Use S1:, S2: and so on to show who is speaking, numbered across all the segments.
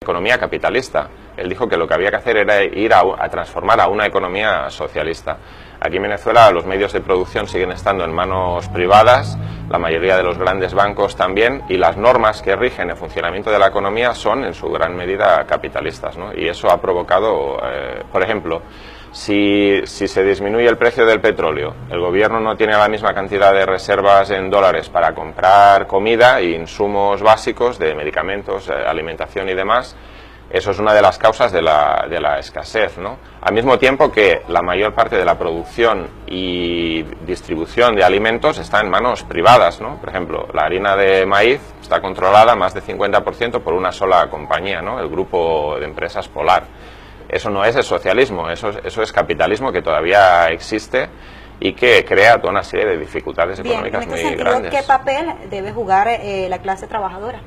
S1: economía capitalista. Él dijo que lo que había que hacer era ir a transformar a una economía socialista. Aquí en Venezuela los medios de producción siguen estando en manos privadas, la mayoría de los grandes bancos también, y las normas que rigen el funcionamiento de la economía son en su gran medida capitalistas, ¿no? Y eso ha provocado, por ejemplo, si se disminuye el precio del petróleo, el gobierno no tiene la misma cantidad de reservas en dólares para comprar comida e insumos básicos de medicamentos, alimentación y demás. Eso es una de las causas de la escasez, ¿no? Al mismo tiempo que la mayor parte de la producción y distribución de alimentos está en manos privadas, ¿no? Por ejemplo, la harina de maíz está controlada más de 50% por una sola compañía, ¿no? El grupo de empresas Polar. Eso no es el socialismo, eso es capitalismo que todavía existe y que crea toda una serie de dificultades económicas muy grandes.
S2: ¿Qué papel debe jugar la clase trabajadora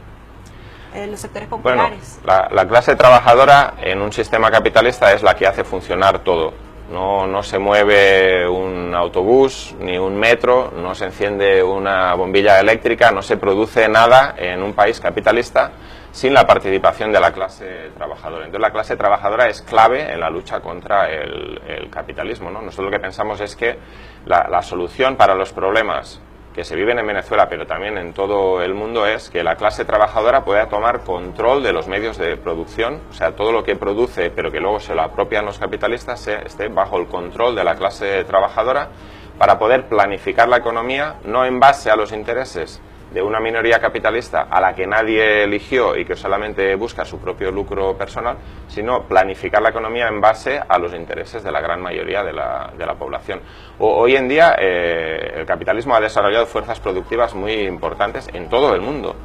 S2: en los sectores populares?
S1: Bueno, la clase trabajadora en un sistema capitalista es la que hace funcionar todo. No se mueve un autobús ni un metro, no se enciende una bombilla eléctrica, no se produce nada en un país capitalista sin la participación de la clase trabajadora. Entonces la clase trabajadora es clave en la lucha contra el capitalismo, ¿no? Nosotros lo que pensamos es que la solución para los problemas que se viven en Venezuela, pero también en todo el mundo, es que la clase trabajadora pueda tomar control de los medios de producción, o sea, todo lo que produce, pero que luego se lo apropian los capitalistas, esté bajo el control de la clase trabajadora para poder planificar la economía, no en base a los intereses de una minoría capitalista a la que nadie eligió y que solamente busca su propio lucro personal, sino planificar la economía en base a los intereses de la gran mayoría de la población. Hoy en día el capitalismo ha desarrollado fuerzas productivas muy importantes en todo el mundo.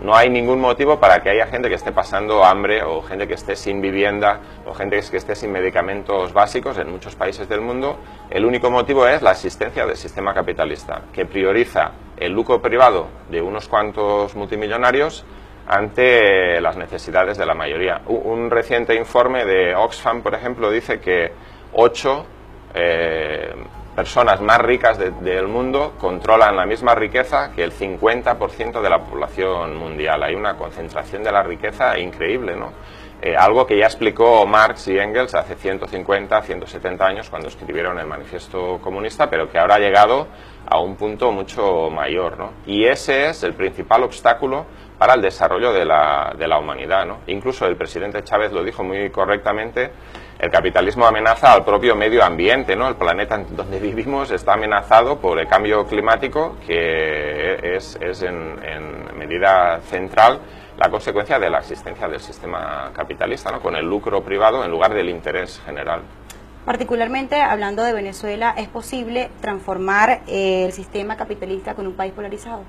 S1: No hay ningún motivo para que haya gente que esté pasando hambre o gente que esté sin vivienda o gente que esté sin medicamentos básicos en muchos países del mundo. El único motivo es la existencia del sistema capitalista, que prioriza el lucro privado de unos cuantos multimillonarios ante las necesidades de la mayoría. Un reciente informe de Oxfam, por ejemplo, dice que 8 personas más ricas del mundo controlan la misma riqueza que el 50% de la población mundial. Hay una concentración de la riqueza increíble, ¿no? Algo que ya explicó Marx y Engels hace 150, 170 años cuando escribieron el Manifiesto Comunista, pero que ahora ha llegado a un punto mucho mayor, ¿no? Y ese es el principal obstáculo para el desarrollo de la humanidad, ¿no? Incluso el presidente Chávez lo dijo muy correctamente. El capitalismo amenaza al propio medio ambiente, ¿no? El planeta donde vivimos está amenazado por el cambio climático, que es en medida central la consecuencia de la existencia del sistema capitalista, ¿no? Con el lucro privado en lugar del interés general.
S2: Particularmente hablando de Venezuela, ¿es posible transformar el sistema capitalista con un país polarizado?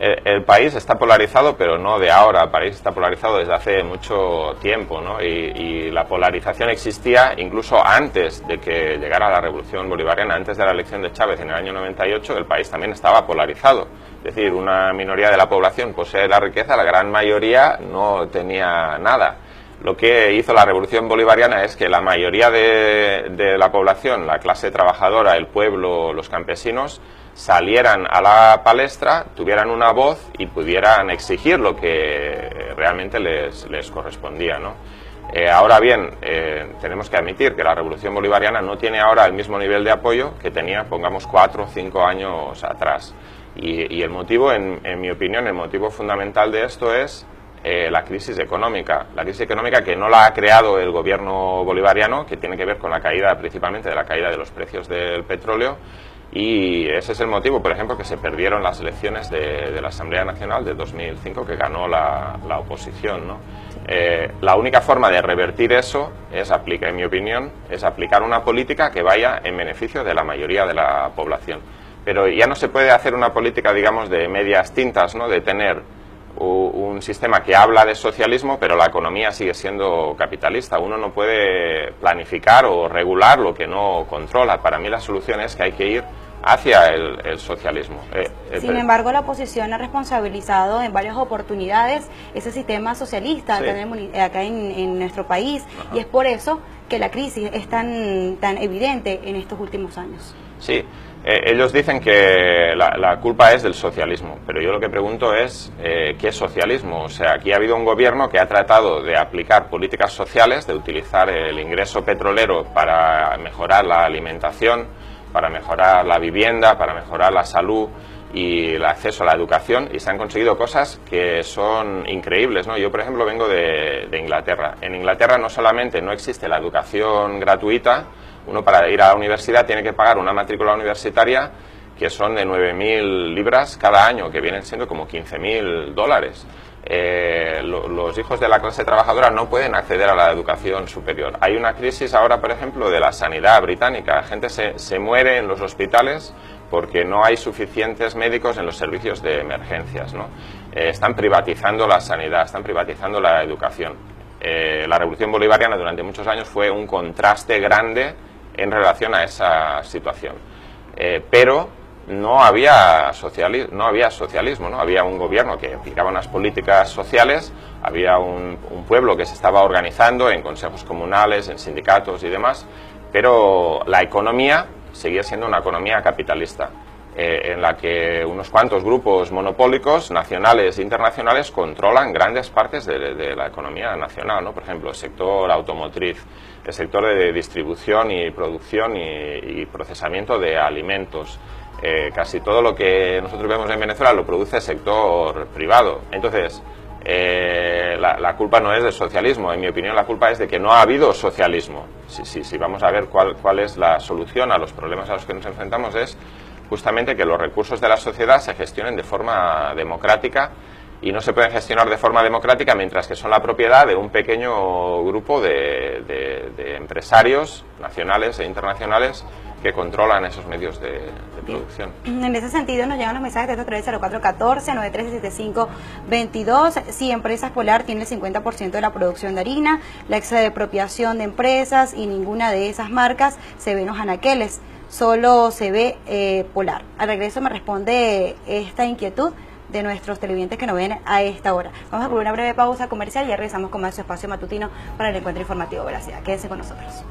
S1: El país está polarizado, pero no de ahora. El país está polarizado desde hace mucho tiempo, ¿no? Y la polarización existía incluso antes de que llegara la revolución bolivariana, antes de la elección de Chávez en el año 98, el país también estaba polarizado. Es decir, una minoría de la población posee la riqueza, la gran mayoría no tenía nada. Lo que hizo la revolución bolivariana es que la mayoría de la población, la clase trabajadora, el pueblo, los campesinos, salieran a la palestra, tuvieran una voz y pudieran exigir lo que realmente les correspondía, ¿no? Ahora bien, tenemos que admitir que la revolución bolivariana no tiene ahora el mismo nivel de apoyo que tenía, pongamos, 4 o 5 años atrás. Y el motivo, en mi opinión, el motivo fundamental de esto es la crisis económica. La crisis económica que no la ha creado el gobierno bolivariano, que tiene que ver con la caída, principalmente de la caída de los precios del petróleo. Y ese es el motivo, por ejemplo, que se perdieron las elecciones de la Asamblea Nacional de 2005, que ganó la oposición, ¿no? La única forma de revertir eso es en mi opinión, es aplicar una política que vaya en beneficio de la mayoría de la población. Pero ya no se puede hacer una política, digamos, de medias tintas, ¿no? De tener un sistema que habla de socialismo, pero la economía sigue siendo capitalista. Uno no puede planificar o regular lo que no controla. Para mí la solución es que hay que ir hacia el socialismo.
S2: Sin embargo, la oposición ha responsabilizado en varias oportunidades ese sistema socialista, sí, acá en nuestro país. Ajá. Y es por eso que la crisis es tan evidente en estos últimos años.
S1: Sí, ellos dicen que la culpa es del socialismo, pero yo lo que pregunto es ¿qué es socialismo? O sea, aquí ha habido un gobierno que ha tratado de aplicar políticas sociales, de utilizar el ingreso petrolero para mejorar la alimentación, para mejorar la vivienda, para mejorar la salud y el acceso a la educación, y se han conseguido cosas que son increíbles, ¿no? Yo, por ejemplo, vengo de Inglaterra. En Inglaterra no solamente no existe la educación gratuita, uno para ir a la universidad tiene que pagar una matrícula universitaria que son de 9.000 libras cada año, que vienen siendo como 15.000 dólares. Los hijos de la clase trabajadora no pueden acceder a la educación superior. Hay una crisis ahora, por ejemplo, de la sanidad británica. La gente se muere en los hospitales porque no hay suficientes médicos en los servicios de emergencias, ¿no? Están privatizando la sanidad, están privatizando la educación. La revolución bolivariana durante muchos años fue un contraste grande en relación a esa situación. Pero no había socialismo, ¿no? Había un gobierno que aplicaba unas políticas sociales, había un pueblo que se estaba organizando en consejos comunales, en sindicatos y demás, pero la economía seguía siendo una economía capitalista, en la que unos cuantos grupos monopólicos nacionales e internacionales controlan grandes partes de la economía nacional, ¿no? Por ejemplo, el sector automotriz, el sector de distribución y producción y procesamiento de alimentos. Casi todo lo que nosotros vemos en Venezuela lo produce el sector privado. Entonces, la culpa no es del socialismo, en mi opinión la culpa es de que no ha habido socialismo. Si vamos a ver cuál es la solución a los problemas a los que nos enfrentamos, es justamente que los recursos de la sociedad se gestionen de forma democrática, y no se pueden gestionar de forma democrática mientras que son la propiedad de un pequeño grupo de empresarios nacionales e internacionales que controlan esos medios de producción.
S2: En ese sentido nos llegan los mensajes de 0414-9375-22. Si Empresas Polar tiene el 50% de la producción de harina, la expropiación de empresas y ninguna de esas marcas se ve en los anaqueles, solo se ve Polar. Al regreso me responde esta inquietud de nuestros televidentes que nos ven a esta hora. Vamos a poner una breve pausa comercial y ya regresamos con más su espacio matutino para el encuentro informativo Veracidad. Quédense con nosotros.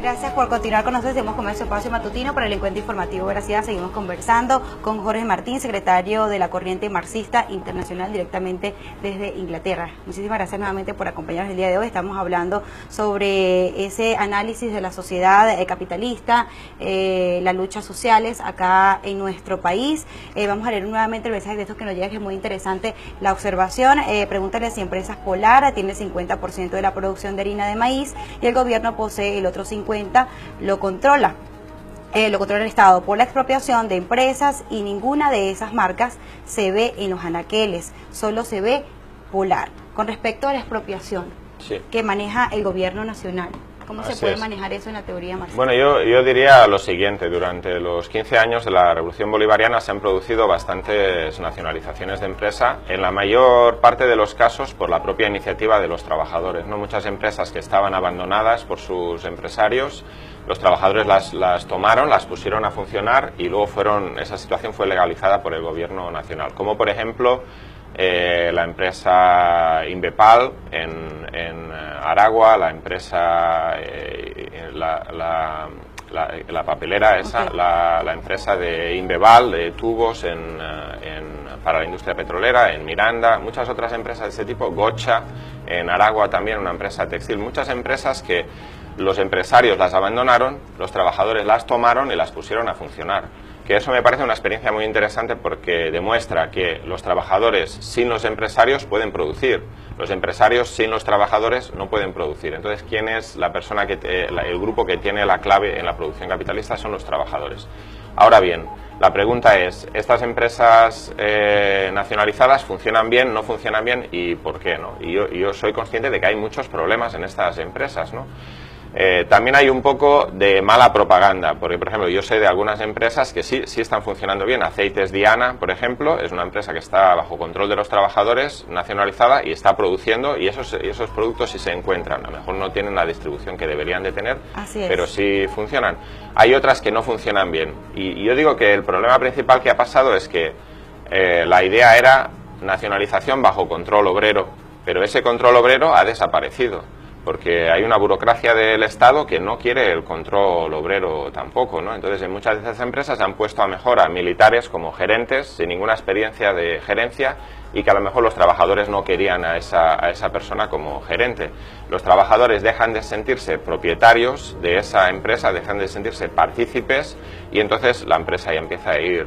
S2: Gracias por continuar con nosotros. Seguimos con nuestro espacio matutino para el encuentro informativo Veracidad. Seguimos conversando con Jorge Martín, secretario de la Corriente Marxista Internacional, directamente desde Inglaterra. Muchísimas gracias nuevamente por acompañarnos el día de hoy. Estamos hablando sobre ese análisis de la sociedad capitalista, las luchas sociales acá en nuestro país. Vamos a leer nuevamente el mensaje de estos que nos llega, que es muy interesante la observación. Pregúntale si Empresas Polar tiene el 50% de la producción de harina de maíz y el gobierno posee el otro 50%. Lo controla el Estado por la expropiación de empresas y ninguna de esas marcas se ve en los anaqueles, solo se ve Polar. Con respecto a la expropiación que maneja el gobierno nacional, ¿cómo se puede manejar eso en la teoría marxista?
S1: Bueno, yo diría lo siguiente: durante los 15 años de la Revolución Bolivariana se han producido bastantes nacionalizaciones de empresa, en la mayor parte de los casos por la propia iniciativa de los trabajadores, ¿no? Muchas empresas que estaban abandonadas por sus empresarios, los trabajadores las tomaron, las pusieron a funcionar y luego esa situación fue legalizada por el gobierno nacional, como por ejemplo la empresa Inbepal en Aragua, la empresa la papelera esa, la empresa de Inbeval de tubos para la industria petrolera en Miranda, muchas otras empresas de ese tipo, Gocha en Aragua también, una empresa textil, muchas empresas que los empresarios las abandonaron, los trabajadores las tomaron y las pusieron a funcionar. Que eso me parece una experiencia muy interesante porque demuestra que los trabajadores sin los empresarios pueden producir, los empresarios sin los trabajadores no pueden producir. Entonces, ¿quién es la persona el grupo que tiene la clave en la producción capitalista? Son los trabajadores. Ahora bien, la pregunta es, ¿estas empresas nacionalizadas funcionan bien, no funcionan bien y por qué no? Y yo soy consciente de que hay muchos problemas en estas empresas, ¿no? También hay un poco de mala propaganda, porque por ejemplo yo sé de algunas empresas que sí están funcionando bien. Aceites Diana, por ejemplo, es una empresa que está bajo control de los trabajadores, nacionalizada, y está produciendo, y esos productos sí se encuentran. A lo mejor no tienen la distribución que deberían de tener, pero sí funcionan. Hay otras que no funcionan bien, y yo digo que el problema principal que ha pasado es que la idea era nacionalización bajo control obrero, pero ese control obrero ha desaparecido, porque hay una burocracia del Estado que no quiere el control obrero tampoco, ¿no? Entonces, en muchas de esas empresas han puesto a mejor a militares como gerentes, sin ninguna experiencia de gerencia, y que a lo mejor los trabajadores no querían a esa persona como gerente. Los trabajadores dejan de sentirse propietarios de esa empresa, dejan de sentirse partícipes, y entonces la empresa ya empieza a ir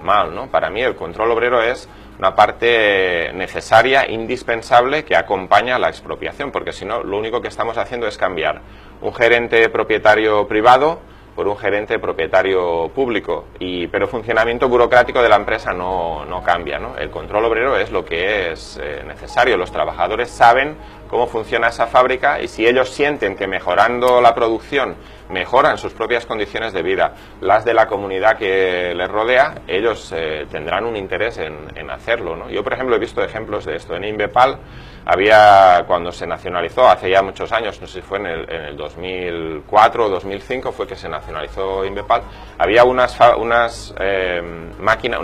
S1: mal, ¿no? Para mí el control obrero es una parte necesaria, indispensable, que acompaña a la expropiación, porque si no, lo único que estamos haciendo es cambiar un gerente propietario privado por un gerente propietario público, pero el funcionamiento burocrático de la empresa no cambia, ¿no? El control obrero es lo que es necesario. Los trabajadores saben cómo funciona esa fábrica, y si ellos sienten que mejorando la producción mejoran sus propias condiciones de vida, las de la comunidad que les rodea, ellos tendrán un interés en hacerlo, ¿no? Yo, por ejemplo, he visto ejemplos de esto. En Inbepal cuando se nacionalizó, hace ya muchos años, no sé si fue en el 2004 o 2005 fue que se nacionalizó Inbepal, había una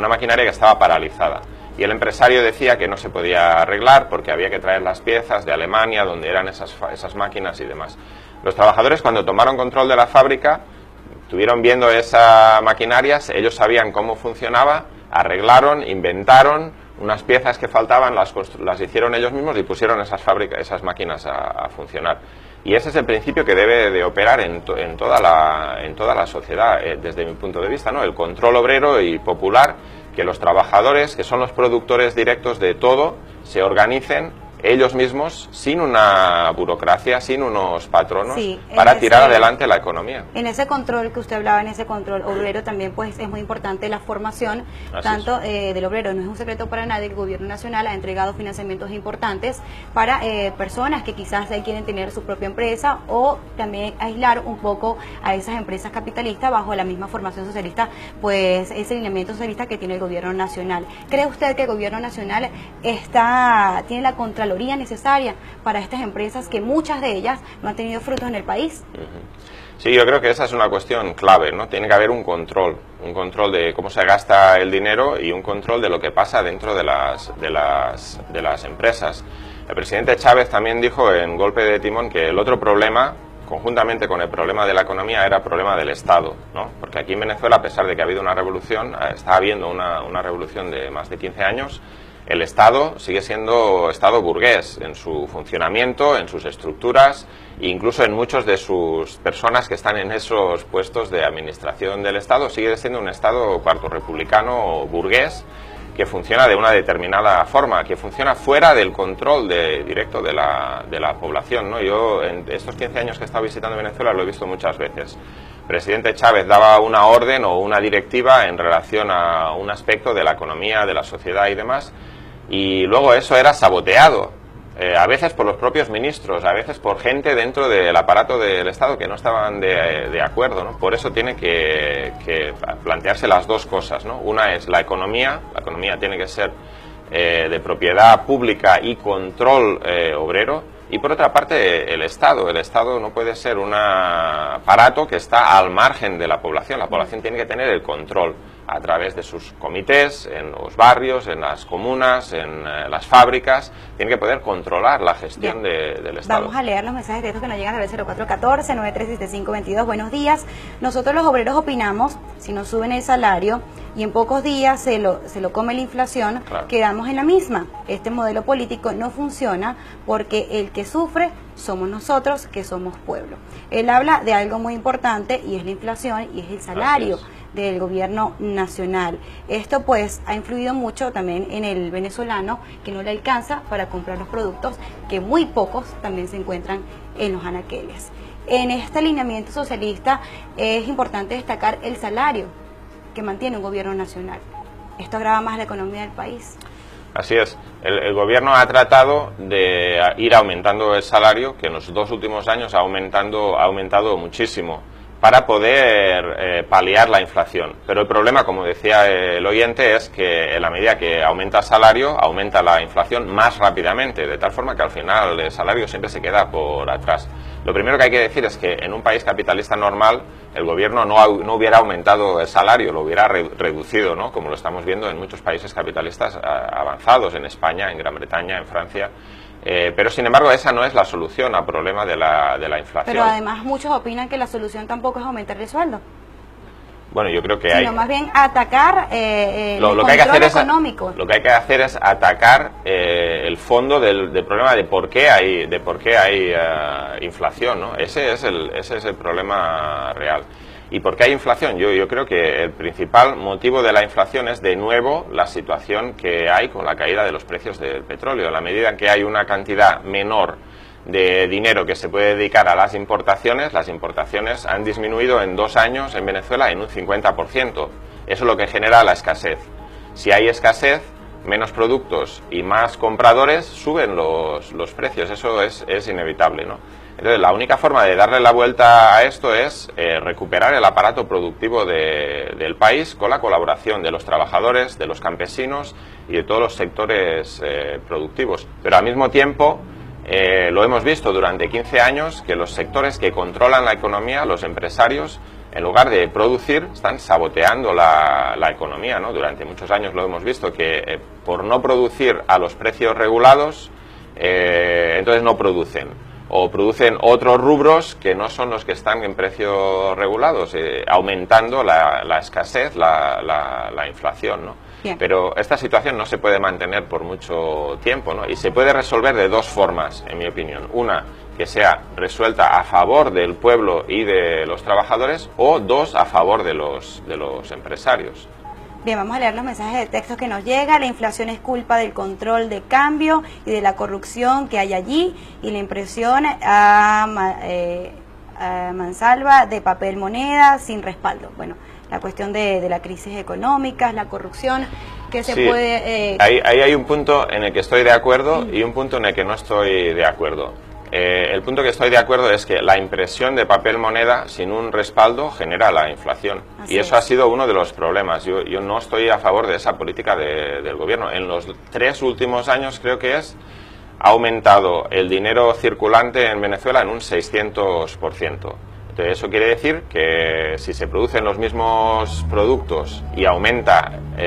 S1: maquinaria que estaba paralizada. Y el empresario decía que no se podía arreglar porque había que traer las piezas de Alemania, donde eran esas máquinas y demás. Los trabajadores, cuando tomaron control de la fábrica, estuvieron viendo esa maquinaria, ellos sabían cómo funcionaba, arreglaron, inventaron unas piezas que faltaban, las hicieron ellos mismos y pusieron esas máquinas a funcionar. Y ese es el principio que debe de operar en toda la sociedad, desde mi punto de vista, ¿no? El control obrero y popular, que los trabajadores, que son los productores directos de todo, se organicen ellos mismos, sin una burocracia, sin unos patronos, para tirar adelante la economía.
S2: En ese control que usted hablaba, en ese control obrero, también pues es muy importante la formación, tanto del obrero. No es un secreto para nadie, el gobierno nacional ha entregado financiamientos importantes para personas que quizás quieren tener su propia empresa, o también aislar un poco a esas empresas capitalistas bajo la misma formación socialista, pues ese lineamiento socialista que tiene el gobierno nacional. ¿Cree usted que el gobierno nacional tiene la contraloría necesaria para estas empresas, que muchas de ellas no han tenido frutos en el país?
S1: Sí, yo creo que esa es una cuestión clave, ¿no? Tiene que haber un control de cómo se gasta el dinero y un control de lo que pasa dentro de las empresas. El presidente Chávez también dijo en Golpe de Timón que el otro problema, conjuntamente con el problema de la economía, era el problema del Estado, ¿no? Porque aquí en Venezuela, a pesar de que ha habido una revolución, está habiendo una revolución de más de 15 años, el Estado sigue siendo Estado burgués en su funcionamiento, en sus estructuras, e incluso en muchos de sus personas que están en esos puestos de administración del Estado. Sigue siendo un Estado cuarto republicano o burgués, que funciona de una determinada forma, que funciona fuera del control directo de la población, ¿no? Yo, en estos 15 años que he estado visitando Venezuela, lo he visto muchas veces. El presidente Chávez daba una orden o una directiva en relación a un aspecto de la economía, de la sociedad y demás, y luego eso era saboteado, a veces por los propios ministros, a veces por gente dentro del aparato del Estado que no estaban de acuerdo, ¿no? Por eso tiene que plantearse las dos cosas, ¿no? Una es la economía tiene que ser de propiedad pública y control obrero, y por otra parte el Estado no puede ser un aparato que está al margen de la población tiene que tener el control a través de sus comités, en los barrios, en las comunas, en las fábricas, tiene que poder controlar la gestión del Estado.
S2: Vamos a leer los mensajes de estos que nos llegan al 0414-937522. Buenos días. Nosotros los obreros opinamos, si nos suben el salario y en pocos días se lo come la inflación, claro, quedamos en la misma. Este modelo político no funciona porque el que sufre somos nosotros, que somos pueblo. Él habla de algo muy importante, y es la inflación y es el salario del gobierno nacional. Esto pues ha influido mucho también en el venezolano, que no le alcanza para comprar los productos, que muy pocos también se encuentran en los anaqueles. En este alineamiento socialista es importante destacar el salario que mantiene un gobierno nacional. ¿Esto agrava más la economía del país?
S1: Así es. El gobierno ha tratado de ir aumentando el salario, que en los 2 últimos años ha aumentado muchísimo, para poder paliar la inflación. Pero el problema, como decía el oyente, es que en la medida que aumenta el salario, aumenta la inflación más rápidamente, de tal forma que al final el salario siempre se queda por atrás. Lo primero que hay que decir es que en un país capitalista normal el gobierno no hubiera aumentado el salario, lo hubiera reducido, ¿no? Como lo estamos viendo en muchos países capitalistas avanzados, en España, en Gran Bretaña, en Francia. Pero sin embargo esa no es la solución al problema de la inflación.
S2: Pero además muchos opinan que la solución tampoco es aumentar el sueldo.
S1: Bueno, yo creo que
S2: sino más bien atacar
S1: lo que hay que hacer
S2: económico.
S1: Lo que hay que hacer es atacar el fondo del problema de por qué hay inflación, ¿no? Ese es el problema real. ¿Y por qué hay inflación? Yo creo que el principal motivo de la inflación es, de nuevo, la situación que hay con la caída de los precios del petróleo. A la medida en que hay una cantidad menor de dinero que se puede dedicar a las importaciones han disminuido en 2 años en Venezuela en un 50%. Eso es lo que genera la escasez. Si hay escasez, menos productos y más compradores, suben los precios. Eso es inevitable, ¿no? Entonces, la única forma de darle la vuelta a esto es recuperar el aparato productivo del país con la colaboración de los trabajadores, de los campesinos y de todos los sectores productivos. Pero al mismo tiempo, lo hemos visto durante 15 años, que los sectores que controlan la economía, los empresarios, en lugar de producir, están saboteando la economía, ¿no? Durante muchos años lo hemos visto, que por no producir a los precios regulados, entonces no producen. O producen otros rubros que no son los que están en precios regulados, aumentando la escasez, la inflación, ¿no?
S2: Bien.
S1: Pero esta situación no se puede mantener por mucho tiempo, ¿no? Y se puede resolver de 2 formas, en mi opinión. Una, que sea resuelta a favor del pueblo y de los trabajadores, o 2, a favor de los empresarios.
S2: Bien, vamos a leer los mensajes de texto que nos llegan. La inflación es culpa del control de cambio y de la corrupción que hay allí, y la impresión a mansalva de papel moneda sin respaldo. Bueno, la cuestión de la crisis económica, la corrupción, que se puede...
S1: Ahí hay un punto en el que estoy de acuerdo y un punto en el que no estoy de acuerdo. El punto que estoy de acuerdo es que la impresión de papel moneda sin un respaldo genera la inflación.
S2: Así
S1: y eso
S2: es.
S1: Ha sido uno de los problemas. Yo no estoy a favor de esa política del gobierno. En los 3 últimos años, creo que ha aumentado el dinero circulante en Venezuela en un 600%. Entonces, eso quiere decir que si se producen los mismos productos y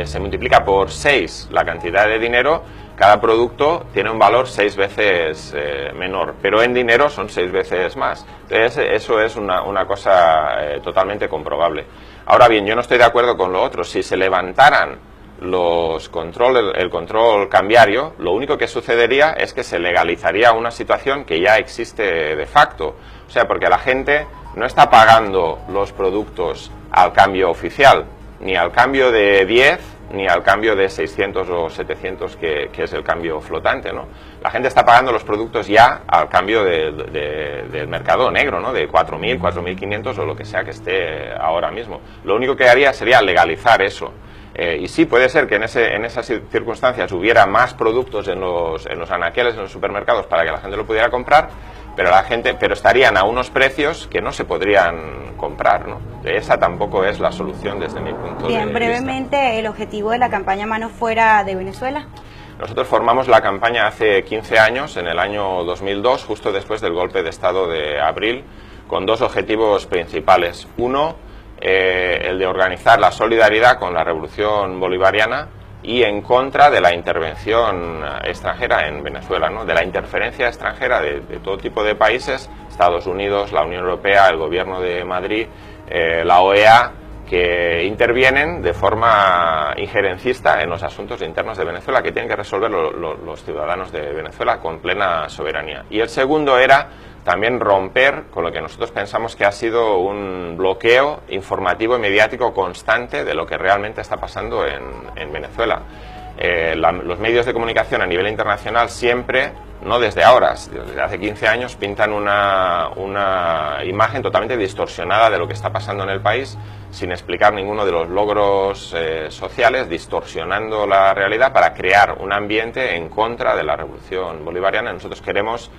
S1: se multiplica por 6 la cantidad de dinero, cada producto tiene un valor 6 veces menor, pero en dinero son 6 veces más. Entonces, eso es una cosa totalmente comprobable. Ahora bien, yo no estoy de acuerdo con lo otro. Si se levantaran el control cambiario, lo único que sucedería es que se legalizaría una situación que ya existe de facto. O sea, porque la gente no está pagando los productos al cambio oficial, ni al cambio de 10, ni al cambio de 600 o 700, que es el cambio flotante, ¿no? La gente está pagando los productos ya al cambio del mercado negro, ¿no? De 4.000, 4.500 o lo que sea que esté ahora mismo. Lo único que haría sería legalizar eso. Y sí, puede ser que en esas circunstancias hubiera más productos en los anaqueles, en los supermercados, para que la gente lo pudiera comprar, pero estarían a unos precios que no se podrían comprar, ¿no? Esa tampoco es la solución desde mi punto de vista.
S2: Bien, brevemente, el objetivo de la campaña Manos Fuera de Venezuela.
S1: Nosotros formamos la campaña hace 15 años, en el año 2002, justo después del golpe de Estado de abril, con 2 objetivos principales. Uno, el de organizar la solidaridad con la revolución bolivariana y en contra de la intervención extranjera en Venezuela, ¿no? De la interferencia extranjera de todo tipo de países, Estados Unidos, la Unión Europea, el Gobierno de Madrid, la OEA, que intervienen de forma injerencista en los asuntos internos de Venezuela, que tienen que resolver los ciudadanos de Venezuela con plena soberanía. Y el segundo era también romper con lo que nosotros pensamos que ha sido un bloqueo informativo y mediático constante de lo que realmente está pasando en Venezuela. Los medios de comunicación a nivel internacional siempre no desde ahora, desde hace 15 años, pintan una imagen totalmente distorsionada de lo que está pasando en el país, sin explicar ninguno de los logros sociales, distorsionando la realidad para crear un ambiente en contra de la revolución bolivariana. Nosotros queremos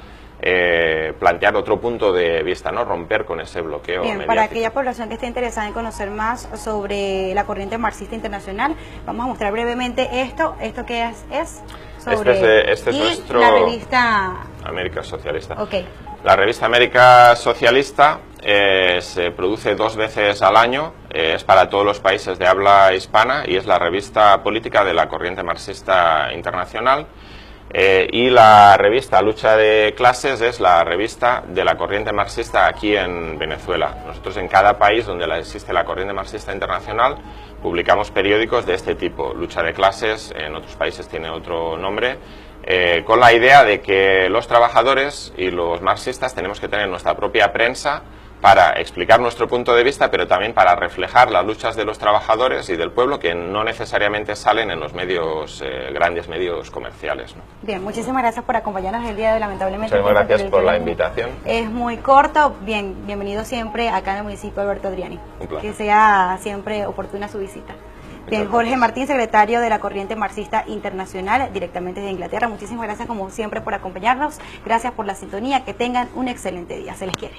S1: plantear otro punto de vista, ¿no? Romper con ese bloqueo
S2: Bien,
S1: mediático.
S2: para aquella población que esté interesada en conocer más sobre la corriente marxista internacional, vamos a mostrar brevemente esto ¿qué es? Sobre
S1: este es nuestro...
S2: la revista
S1: América Socialista.
S2: Okay.
S1: La revista América Socialista se produce 2 veces al año, es para todos los países de habla hispana y es la revista política de la corriente marxista internacional. Y la revista Lucha de Clases es la revista de la corriente marxista aquí en Venezuela. Nosotros en cada país donde existe la corriente marxista internacional publicamos periódicos de este tipo. Lucha de Clases, en otros países tiene otro nombre, con la idea de que los trabajadores y los marxistas tenemos que tener nuestra propia prensa para explicar nuestro punto de vista, pero también para reflejar las luchas de los trabajadores y del pueblo que no necesariamente salen en los medios, grandes medios comerciales, ¿no?
S2: Bien, muchísimas gracias por acompañarnos el día de hoy, lamentablemente.
S1: Muchas gracias por la invitación.
S2: Es muy corto, bienvenido siempre acá en el municipio de Alberto Adriani.
S1: Un placer.
S2: Que sea siempre oportuna su visita. Bien, Jorge Martín, secretario de la Corriente Marxista Internacional, directamente de Inglaterra. Muchísimas gracias como siempre por acompañarnos. Gracias por la sintonía. Que tengan un excelente día. Se les quiere.